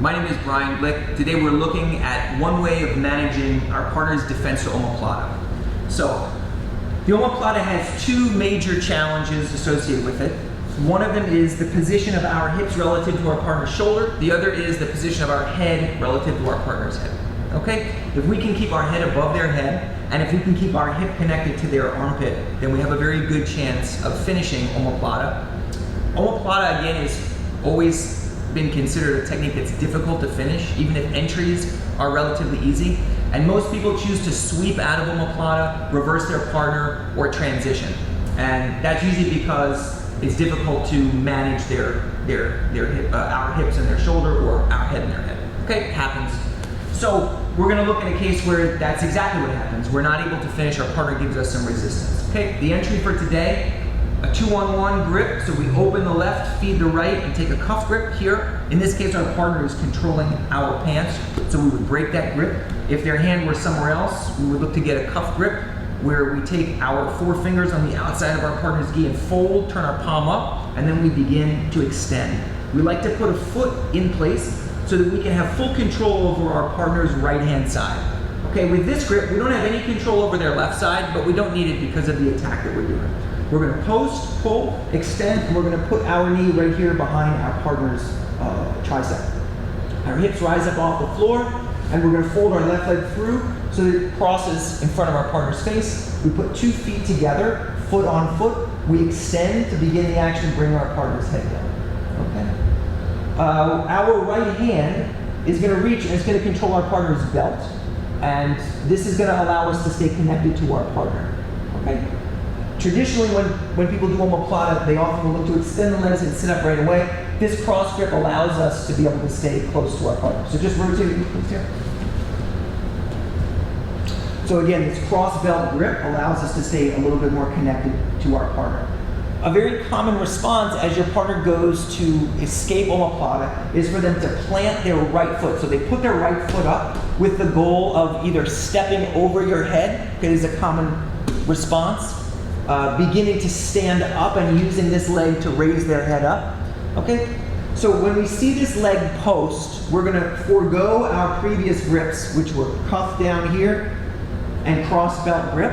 My name is Brian Blick. Today we're looking at one way of managing our partner's defense to omoplata. So, the omoplata has two major challenges associated with it. One of them is the position of our hips relative to our partner's shoulder. The other is the position of our head relative to our partner's head. Okay? If we can keep our head above their head, and if we can keep our hip connected to their armpit, then we have a very good chance of finishing omoplata. Omoplata, again, has always been considered a technique that's difficult to finish, even if entries are relatively easy. And most people choose to sweep out of omoplata, reverse their partner, or transition. And that's usually because it's difficult to manage our hips and their shoulder, or our head and their head. Okay, it happens. So we're going to look at a case where that's exactly what happens. We're not able to finish, our partner gives us some resistance. Okay, the entry for today, a 2-on-1 grip. So we open the left, feed the right, and take a cuff grip here. In this case, our partner is controlling our pants, so we would break that grip. If their hand were somewhere else, we would look to get a cuff grip, where we take our 4 fingers on the outside of our partner's gi and fold, turn our palm up, and then we begin to extend. We like to put a foot in place so that we can have full control over our partner's right-hand side. Okay, with this grip, we don't have any control over their left side, but we don't need it because of the attack that we're doing. We're gonna post, pull, extend, and we're gonna put our knee right here behind our partner's tricep. Our hips rise up off the floor, and we're gonna fold our left leg through so that it crosses in front of our partner's face. We put 2 feet together, foot on foot. We extend to begin the action, bring our partner's head down. Okay. Our right hand is going to reach and it's going to control our partner's belt, and this is going to allow us to stay connected to our partner. Okay. Traditionally, when people do omoplata, they often will look to extend the legs and sit up right away. This cross grip allows us to be able to stay close to our partner. So just rotate your knees here. So again, this cross belt grip allows us to stay a little bit more connected to our partner. A very common response as your partner goes to escape omoplata is for them to plant their right foot. So they put their right foot up with the goal of either stepping over your head, okay, is a common response, beginning to stand up and using this leg to raise their head up. Okay? So when we see this leg post, we're going to forego our previous grips, which were cuff down here and cross belt grip.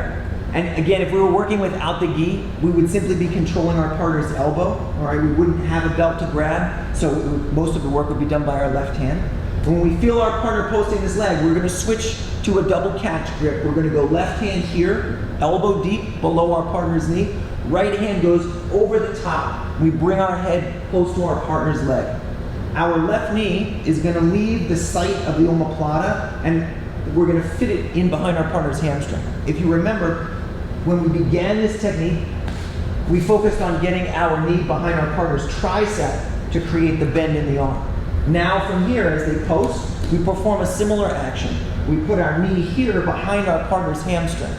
And again, if we were working without the gi, we would simply be controlling our partner's elbow. All right, we wouldn't have a belt to grab, so most of the work would be done by our left hand. And when we feel our partner posting this leg, we're going to switch to a double catch grip. We're going to go left hand here, elbow deep below our partner's knee. Right hand goes over the top. We bring our head close to our partner's leg. Our left knee is going to leave the site of the omoplata, and we're going to fit it in behind our partner's hamstring. If you remember, when we began this technique, we focused on getting our knee behind our partner's tricep to create the bend in the arm. Now from here, as they post, we perform a similar action. We put our knee here behind our partner's hamstring.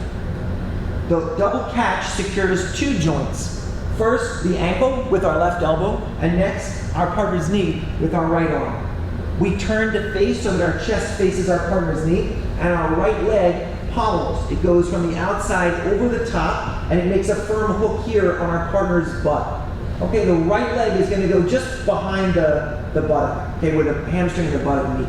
The double catch secures 2 joints. First, the ankle with our left elbow, and next, our partner's knee with our right arm. We turn to face so that our chest faces our partner's knee, and our right leg follows. It goes from the outside over the top, and it makes a firm hook here on our partner's butt. Okay, the right leg is going to go just behind the buttock, okay, where the hamstring and the buttock meet.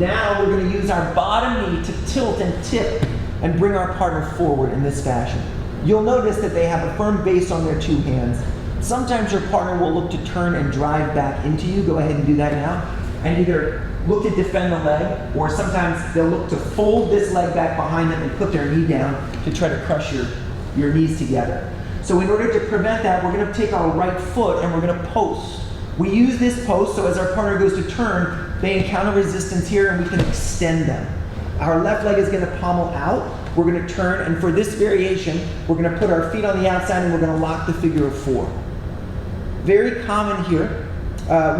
Now we're going to use our bottom knee to tilt and tip and bring our partner forward in this fashion. You'll notice that they have a firm base on their 2 hands. Sometimes your partner will look to turn and drive back into you. Go ahead and do that now. And either look to defend the leg, or sometimes they'll look to fold this leg back behind them and put their knee down to try to crush your knees together. So in order to prevent that, we're going to take our right foot and we're going to post. We use this post so as our partner goes to turn, they encounter resistance here and we can extend them. Our left leg is going to pommel out. We're going to turn, and for this variation, we're going to put our feet on the outside and we're going to lock the figure of 4. Very common here.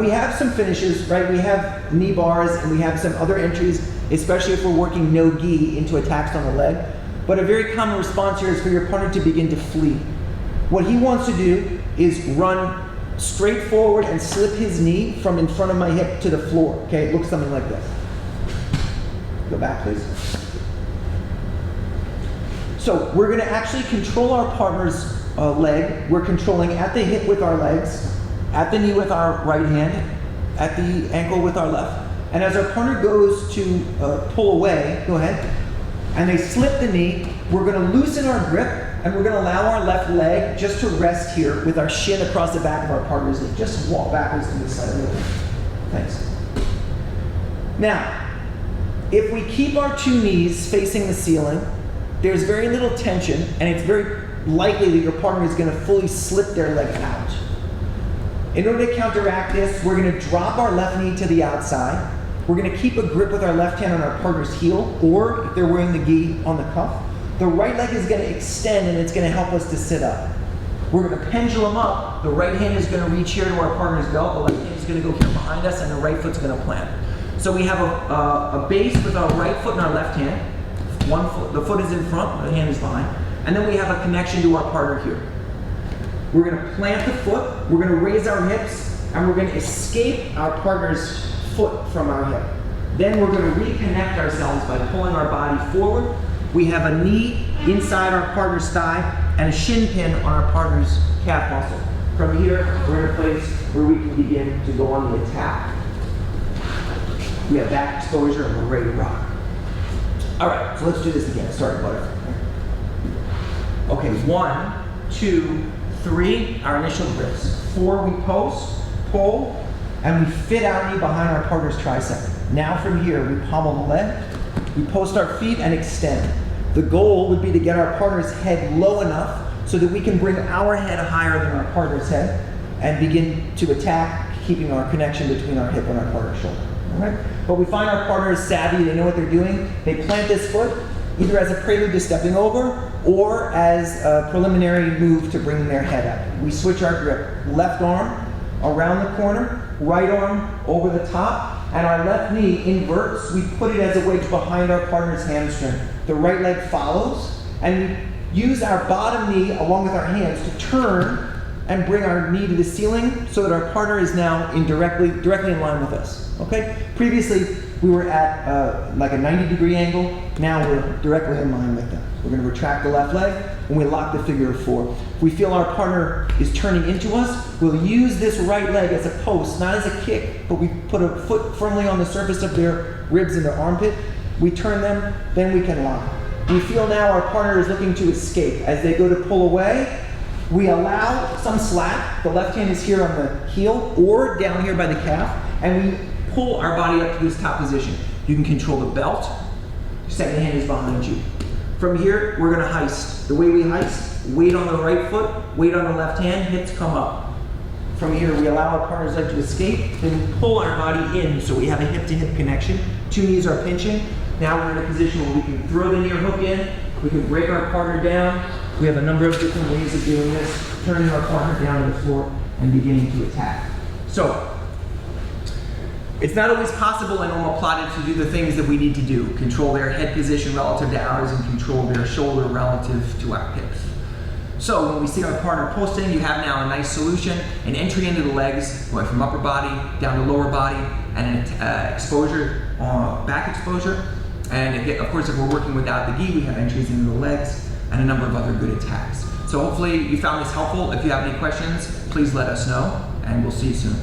We have some finishes, right? We have knee bars and we have some other entries, especially if we're working no gi into attacks on the leg. But a very common response here is for your partner to begin to flee. What he wants to do is run straight forward and slip his knee from in front of my hip to the floor. Okay, it looks something like this. Go back, please. So we're going to actually control our partner's leg. We're controlling at the hip with our legs, at the knee with our right hand, at the ankle with our left, and as our partner goes to pull away, go ahead, and they slip the knee, we're going to loosen our grip, and we're going to allow our left leg just to rest here with our shin across the back of our partner's knee. Just walk backwards to the side a little bit. Thanks. Now, if we keep our two knees facing the ceiling, there's very little tension, and it's very likely that your partner is going to fully slip their leg out. In order to counteract this, we're going to drop our left knee to the outside. We're going to keep a grip with our left hand on our partner's heel, or if they're wearing the gi, on the cuff. The right leg is going to extend, and it's going to help us to sit up. We're going to pendulum up. The right hand is going to reach here to our partner's belt. The left hand is going to go here behind us, and the right foot's going to plant. So we have a base with our right foot and our left hand. One foot, the foot is in front, the hand is behind. And then we have a connection to our partner here. We're going to plant the foot, we're going to raise our hips, and we're going to escape our partner's foot from our hip. Then we're going to reconnect ourselves by pulling our body forward. We have a knee inside our partner's thigh and a shin pin on our partner's calf muscle. From here, we're in a place where we can begin to go on the attack. We have back exposure and we're ready to rock. All right, so let's do this again. Sorry, butterfly. Okay, 1, 2, 3, our initial grips. 4, we post, pull, and we fit our knee behind our partner's tricep. Now from here, we pommel the leg, we post our feet and extend. The goal would be to get our partner's head low enough so that we can bring our head higher than our partner's head and begin to attack, keeping our connection between our hip and our partner's shoulder. All right? But we find our partner is savvy, they know what they're doing. They plant this foot either as a prelude to stepping over or as a preliminary move to bring their head up. We switch our grip. Left arm around the corner, right arm over the top, and our left knee inverts. We put it as a wedge behind our partner's hamstring. The right leg follows, and we use our bottom knee along with our hands to turn and bring our knee to the ceiling so that our partner is now directly in line with us. Okay? Previously, we were at like a 90-degree angle. Now we're directly in line with them. We're going to retract the left leg, and we lock the figure of 4. If we feel our partner is turning into us, we'll use this right leg as a post, not as a kick, but we put a foot firmly on the surface of their ribs and their armpit. We turn them, then we can lock. We feel now our partner is looking to escape. As they go to pull away, we allow some slack. The left hand is here on the heel or down here by the calf, and we pull our body up to this top position. You can control the belt. Second hand is behind you. From here, we're going to heist. The way we heist, weight on the right foot, weight on the left hand, hips come up. From here, we allow our partner's leg to escape, then we pull our body in so we have a hip-to-hip connection. 2 knees are pinching. Now we're in a position where we can throw the near hook in, we can break our partner down. We have a number of different ways of doing this, turning our partner down to the floor and beginning to attack. So, it's not always possible in Omoplata to do the things that we need to do. Control their head position relative to ours and control their shoulder relative to our hips. So when we see our partner posting, you have now a nice solution, an entry into the legs, going from upper body down to lower body, and an exposure, back exposure. And again, of course, if we're working without the gi, we have entries into the legs and a number of other good attacks. So hopefully you found this helpful. If you have any questions, please let us know, and we'll see you soon.